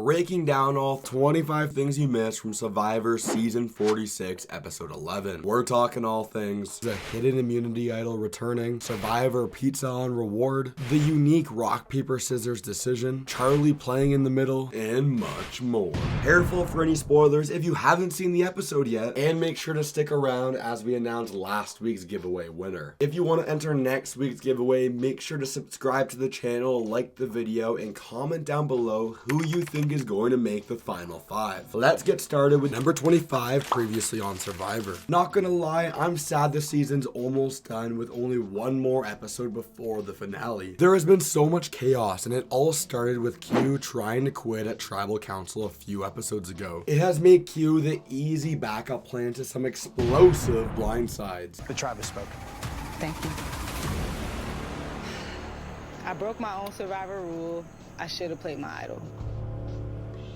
breaking down all 25 things you missed from Survivor Season 46, Episode 11. We're talking all things: the hidden immunity idol returning, Survivor pizza on reward, the unique rock, paper, scissors decision, Charlie playing in the middle, and much more. Careful for any spoilers if you haven't seen the episode yet, and make sure to stick around as we announce last week's giveaway winner. If you want to enter next week's giveaway, make sure to subscribe to the channel, like the video, and comment down below who you think is going to make the final 5. Let's get started with number 25, previously on Survivor. Not gonna lie, I'm sad the season's almost done with only one more episode before the finale. There has been so much chaos, and it all started with Q trying to quit at Tribal Council a few episodes ago. It has made Q the easy backup plan to some explosive blindsides. The tribe has spoken. Thank you. I broke my own Survivor rule. I should have played my idol.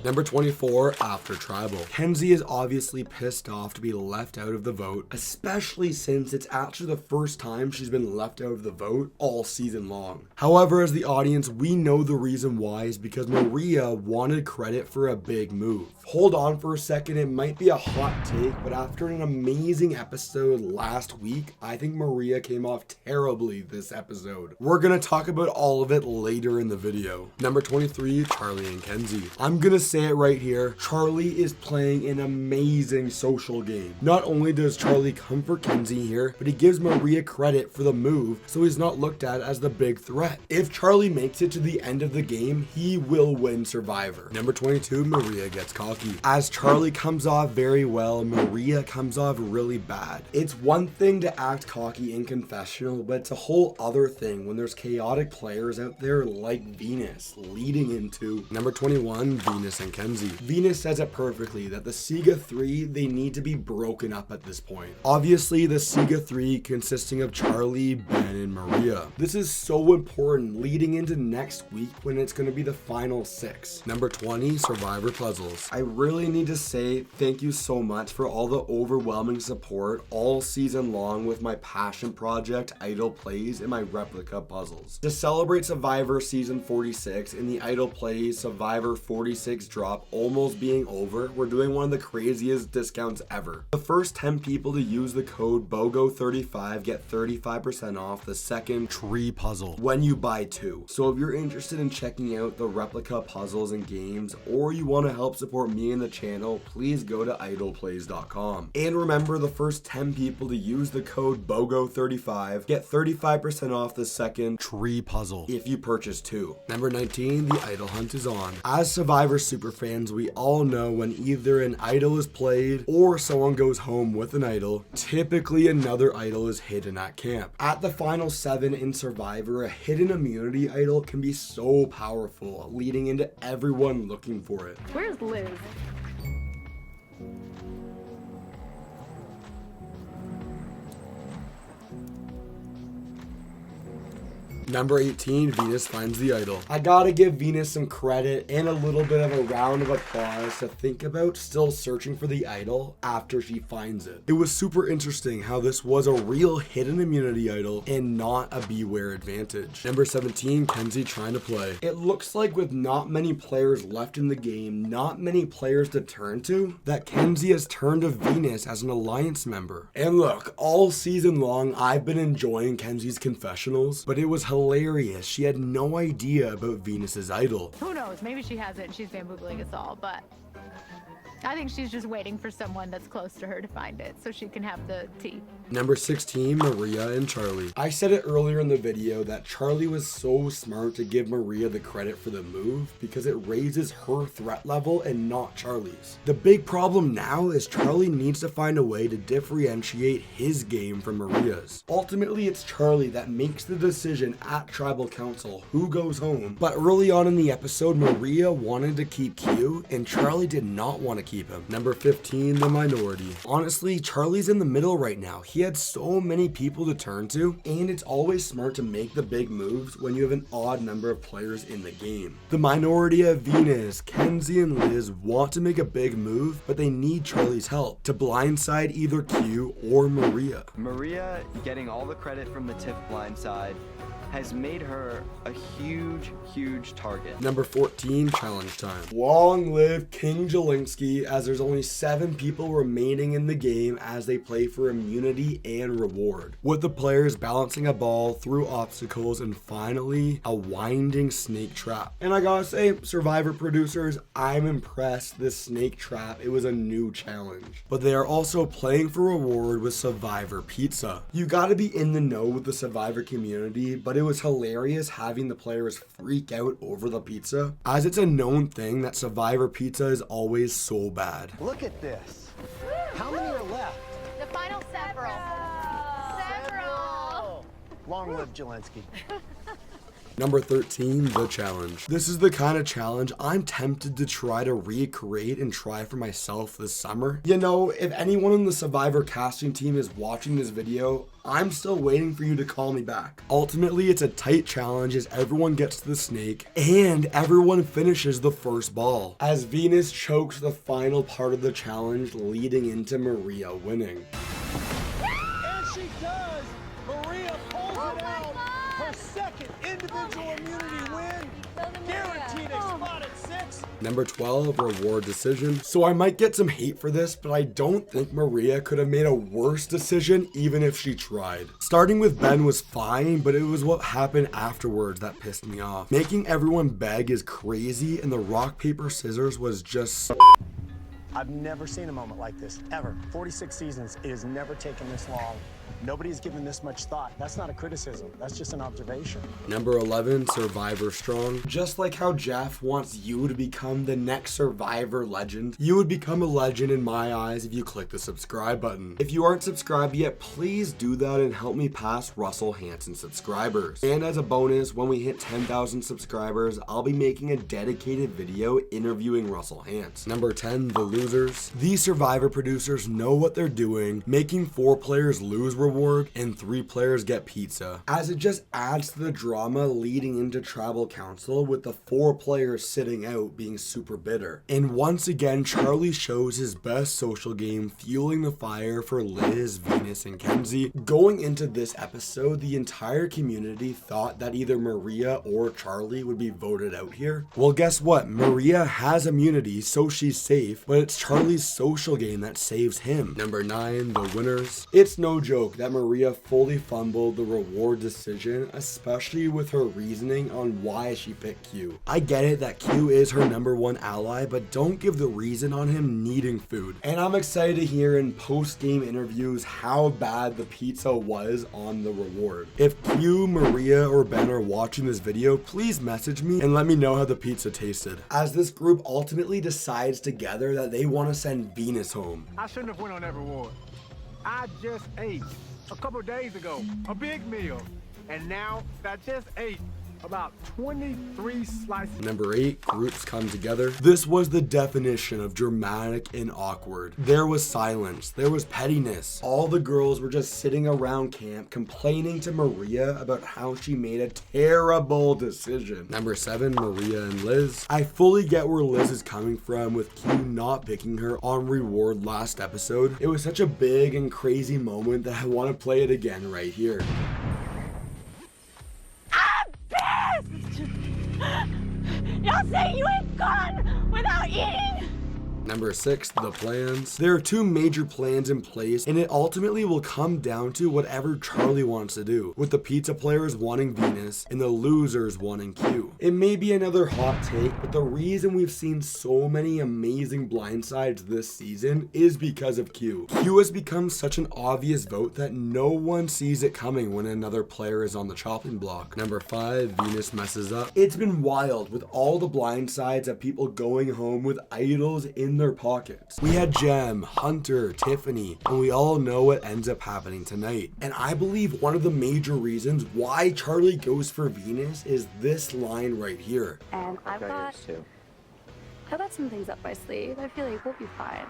Number 24, after Tribal. Kenzie is obviously pissed off to be left out of the vote, especially since it's actually the first time she's been left out of the vote all season long. However, as the audience, we know the reason why is because Maria wanted credit for a big move. Hold on for a second, it might be a hot take, but after an amazing episode last week, I think Maria came off terribly this episode. We're gonna talk about all of it later in the video. Number 23, Charlie and Kenzie. I'm gonna say it right here, Charlie is playing an amazing social game. Not only does Charlie comfort Kenzie here, but he gives Maria credit for the move, so he's not looked at as the big threat. If Charlie makes it to the end of the game, he will win Survivor. Number 22, Maria gets cocky. As Charlie comes off very well, Maria comes off really bad. It's one thing to act cocky in confessional, but it's a whole other thing when there's chaotic players out there like Venus, leading into number 21, Venus and Kenzie. Venus says it perfectly that the Siga 3, they need to be broken up at this point. Obviously, the Siga 3 consisting of Charlie, Ben, and Maria. This is so important leading into next week when it's going to be the final 6. Number 20, Survivor puzzles. I really need to say thank you so much for all the overwhelming support all season long with my passion project, Idol Plays, and my replica puzzles. To celebrate Survivor Season 46 and the Idol Plays Survivor 46 drop almost being over, we're doing one of the craziest discounts ever. The first 10 people to use the code BOGO35 get 35% off the second tree puzzle when you buy 2. So if you're interested in checking out the replica puzzles and games, or you want to help support me and the channel, please go to idolplays.com. And remember, the first 10 people to use the code BOGO35 get 35% off the second tree puzzle if you purchase 2. Number 19, the idol hunt is on. As Survivor superfans, we all know when either an idol is played or someone goes home with an idol, typically another idol is hidden at camp. At the final 7 in Survivor, a hidden immunity idol can be so powerful, leading into everyone looking for it. Where's Liz? Number 18, Venus finds the idol. I gotta give Venus some credit and a little bit of a round of applause to think about still searching for the idol after she finds it. It was super interesting how this was a real hidden immunity idol and not a beware advantage. Number 17, Kenzie trying to play. It looks like with not many players left in the game, not many players to turn to, that Kenzie has turned to Venus as an alliance member. And look, all season long, I've been enjoying Kenzie's confessionals, but it was hilarious. She had no idea about Venus's idol. Who knows? Maybe she has it and she's bamboozling us all, but I think she's just waiting for someone that's close to her to find it so she can have the tea. Number 16, Maria and Charlie. I said it earlier in the video that Charlie was so smart to give Maria the credit for the move because it raises her threat level and not Charlie's. The big problem now is Charlie needs to find a way to differentiate his game from Maria's. Ultimately, it's Charlie that makes the decision at Tribal Council who goes home, but early on in the episode, Maria wanted to keep Q and Charlie did not want to keep him. Number 15, the minority. Honestly, Charlie's in the middle right now. He had so many people to turn to, and it's always smart to make the big moves when you have an odd number of players in the game. The minority of Venus, Kenzie, and Liz want to make a big move, but they need Charlie's help to blindside either Q or Maria. Maria getting all the credit from the Tiff blindside, has made her a huge target. Number 14, challenge time. Long live King Jelinski, as there's only 7 people remaining in the game as they play for immunity and reward, with the players balancing a ball through obstacles and finally a winding snake trap. And I gotta say, Survivor producers, I'm impressed. This snake trap, it was a new challenge. But they are also playing for reward with Survivor Pizza. You gotta be in the know with the Survivor community, but it was hilarious having the players freak out over the pizza, as it's a known thing that Survivor Pizza is always so bad. Look at this. How many are left? The final several. Several. Long live Jelinski. Number 13, the challenge. This is the kind of challenge I'm tempted to try to recreate and try for myself this summer. You know, if anyone on the Survivor casting team is watching this video, I'm still waiting for you to call me back. Ultimately, it's a tight challenge as everyone gets to the snake and everyone finishes the first ball, as Venus chokes the final part of the challenge, leading into Maria winning. And she does. Maria pulls it out. Her second individual immunity win. Guaranteed a spot at 6. Number 12, reward decision. So I might get some hate for this, but I don't think Maria could have made a worse decision even if she tried. Starting with Ben was fine, but it was what happened afterwards that pissed me off. Making everyone beg is crazy, and the rock, paper, scissors was just I've never seen a moment like this, ever. 46 seasons, it has never taken this long. Nobody's given this much thought. That's not a criticism. That's just an observation. Number 11, Survivor Strong. Just like how Jeff wants you to become the next Survivor legend, you would become a legend in my eyes if you click the subscribe button. If you aren't subscribed yet, please do that and help me pass Russell Hanson subscribers. And as a bonus, when we hit 10,000 subscribers, I'll be making a dedicated video interviewing Russell Hanson. Number 10, the losers. These Survivor producers know what they're doing, making 4 players lose reward and 3 players get pizza, as it just adds to the drama leading into tribal council, with the 4 players sitting out being super bitter. And once again, Charlie shows his best social game, fueling the fire for Liz, Venus, and Kenzie. Going into this episode, the entire community thought that either Maria or Charlie would be voted out here. Well, guess what? Maria has immunity, so she's safe, but it's Charlie's social game that saves him. Number 9, the winners. It's no joke that Maria fully fumbled the reward decision, especially with her reasoning on why she picked Q. I get it that Q is her number 1 ally, but don't give the reason on him needing food. And I'm excited to hear in post-game interviews how bad the pizza was on the reward. If Q, Maria, or Ben are watching this video, please message me and let me know how the pizza tasted, as this group ultimately decides together that they want to send Venus home. I shouldn't have went on that reward. I just ate a couple days ago a big meal, and now I just ate about 23 slices. Number 8, groups come together. This was the definition of dramatic and awkward. There was silence, there was pettiness. All the girls were just sitting around camp complaining to Maria about how she made a terrible decision. Number 7, Maria and Liz. I fully get where Liz is coming from with Q not picking her on reward last episode. It was such a big and crazy moment that I want to play it again right here. Y'all say you ain't gone without eating? Number 6, the plans. There are 2 major plans in place, and it ultimately will come down to whatever Charlie wants to do, with the pizza players wanting Venus and the losers wanting Q. It may be another hot take, but the reason we've seen so many amazing blindsides this season is because of Q. Q has become such an obvious vote that no one sees it coming when another player is on the chopping block. Number 5, Venus messes up. It's been wild with all the blindsides of people going home with idols in their pockets. We had Jem, Hunter, Tiffany, and we all know what ends up happening tonight. And I believe one of the major reasons why Charlie goes for Venus is this line right here. And I've got some things up my sleeve. I feel like we'll be fine.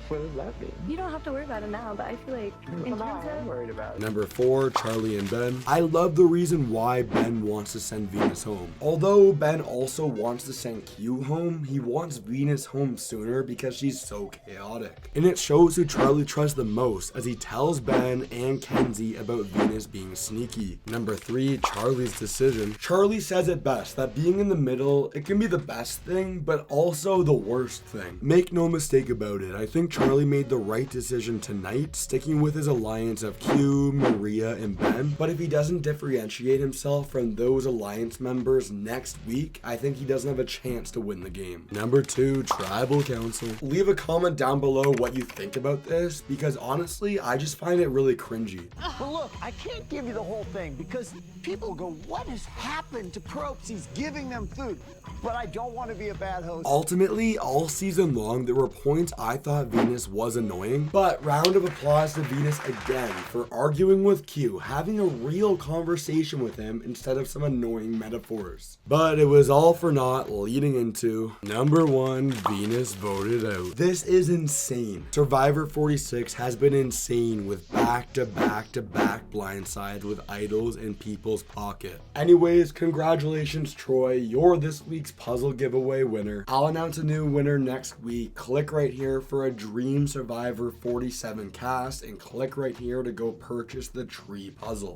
What does that mean? You don't have to worry about it now, but I feel like in terms I'm of worried about it. Number 4, Charlie and Ben. I love the reason why Ben wants to send Venus home. Although Ben also wants to send Q home, he wants Venus home sooner because she's so chaotic. And it shows who Charlie trusts the most as he tells Ben and Kenzie about Venus being sneaky. Number 3, Charlie's decision. Charlie says it best that being in the middle, it can be the best thing, but also the worst thing. Make no mistake about it, I think Charlie made the right decision tonight, sticking with his alliance of Q, Maria, and Ben. But if he doesn't differentiate himself from those alliance members next week, I think he doesn't have a chance to win the game. Number 2, Tribal Council. Leave a comment down below what you think about this, because honestly, I just find it really cringy. But look, I can't give you the whole thing because people go, what has happened to Probst? He's giving them food. But I don't want to be a bad host. Ultimately, all season long, there were points I thought Venus was annoying, but round of applause to Venus again for arguing with Q, having a real conversation with him instead of some annoying metaphors. But it was all for naught, leading into number 1, Venus voted out. This is insane. Survivor 46 has been insane with back-to-back-to-back Blindside with idols in people's pocket. Anyways, congratulations Troy, you're this week's puzzle giveaway winner. I'll announce a new winner next week. Click right here for a Dream Survivor 47 cast and click right here to go purchase the tree puzzle.